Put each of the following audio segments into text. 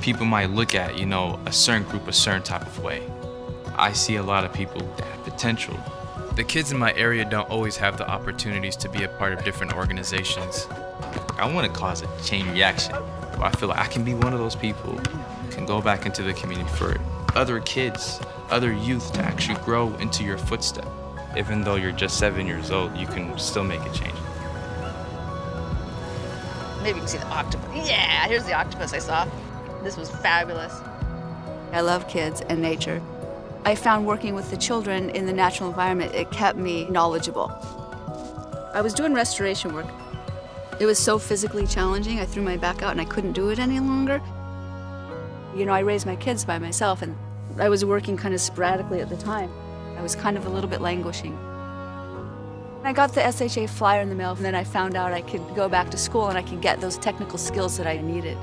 People might look at, a certain group a certain type of way. I see a lot of people that have potential. The kids in my area don't always have the opportunities to be a part of different organizations. I want to cause a chain reaction. I feel like I can be one of those people who can go back into the community for other kids, other youth to actually grow into your footstep. Even though you're just 7 years old, you can still make a change. Maybe you can see the octopus. Yeah, here's the octopus I saw. This was fabulous. I love kids and nature. I found working with the children in the natural environment, it kept me knowledgeable. I was doing restoration work. It was so physically challenging, I threw my back out and I couldn't do it any longer. I raised my kids by myself and I was working kind of sporadically at the time. I was kind of a little bit languishing. I got the SHA flyer in the mail and then I found out I could go back to school and I could get those technical skills that I needed.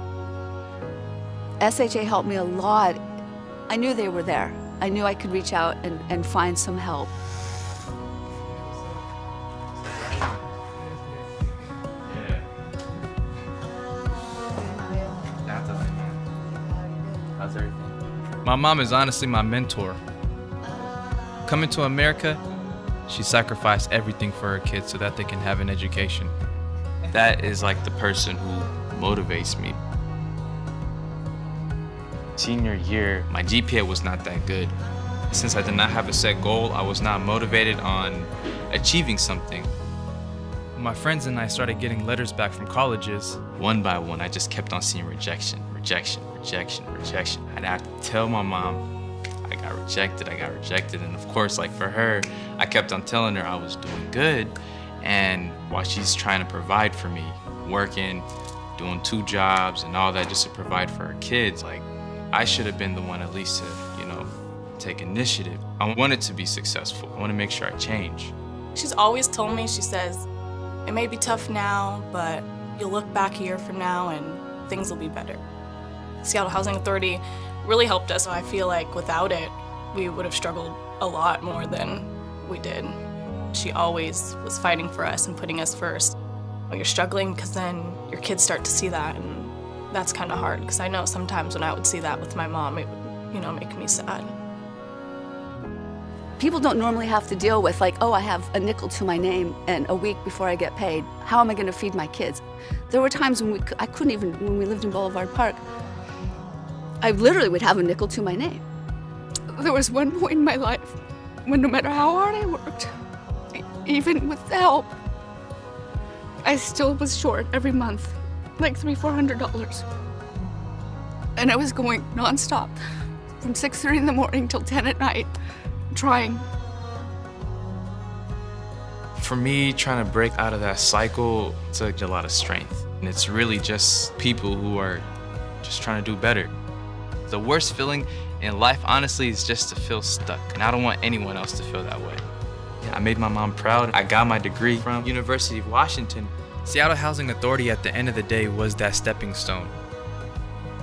SHA helped me a lot. I knew they were there. I knew I could reach out and find some help. How's everything? My mom is honestly my mentor. Coming to America, she sacrificed everything for her kids so that they can have an education. That is like the person who motivates me. Senior year, my GPA was not that good. Since I did not have a set goal, I was not motivated on achieving something. When my friends and I started getting letters back from colleges, one by one, I just kept on seeing rejection. I'd have to tell my mom, I got rejected. And of course, like for her, I kept on telling her I was doing good. And while she's trying to provide for me, working, doing 2 jobs and all that just to provide for her kids, like, I should have been the one at least to, take initiative. I wanted to be successful. I want to make sure I change. She's always told me, she says, it may be tough now, but you'll look back a year from now and things will be better. Seattle Housing Authority really helped us. I feel like without it, we would have struggled a lot more than we did. She always was fighting for us and putting us first. You're struggling because then your kids start to see that, and that's kind of hard because I know sometimes when I would see that with my mom, it would, make me sad. People don't normally have to deal with like, oh, I have a nickel to my name and a week before I get paid. How am I going to feed my kids? There were times when I couldn't even, when we lived in Boulevard Park, I literally would have a nickel to my name. There was one point in my life when no matter how hard I worked, even with help, I still was short every month, like $300-400. And I was going nonstop from 6:30 in the morning till 10 at night, trying. For me, trying to break out of that cycle took a lot of strength. And it's really just people who are just trying to do better. The worst feeling in life, honestly, is just to feel stuck. And I don't want anyone else to feel that way. I made my mom proud. I got my degree from University of Washington. Seattle Housing Authority, at the end of the day, was that stepping stone.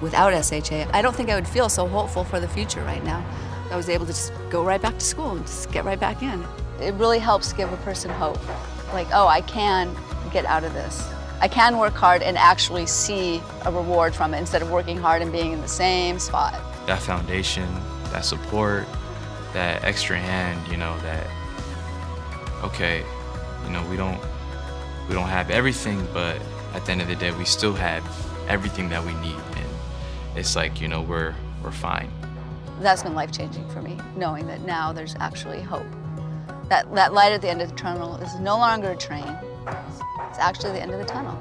Without SHA, I don't think I would feel so hopeful for the future right now. I was able to just go right back to school and just get right back in. It really helps give a person hope. Like, oh, I can get out of this. I can work hard and actually see a reward from it instead of working hard and being in the same spot. That foundation, that support, that extra hand, that, okay, we don't have everything, but at the end of the day, we still have everything that we need. And it's like, we're fine. That's been life-changing for me, knowing that now there's actually hope. That light at the end of the tunnel is no longer a train. It's actually the end of the tunnel.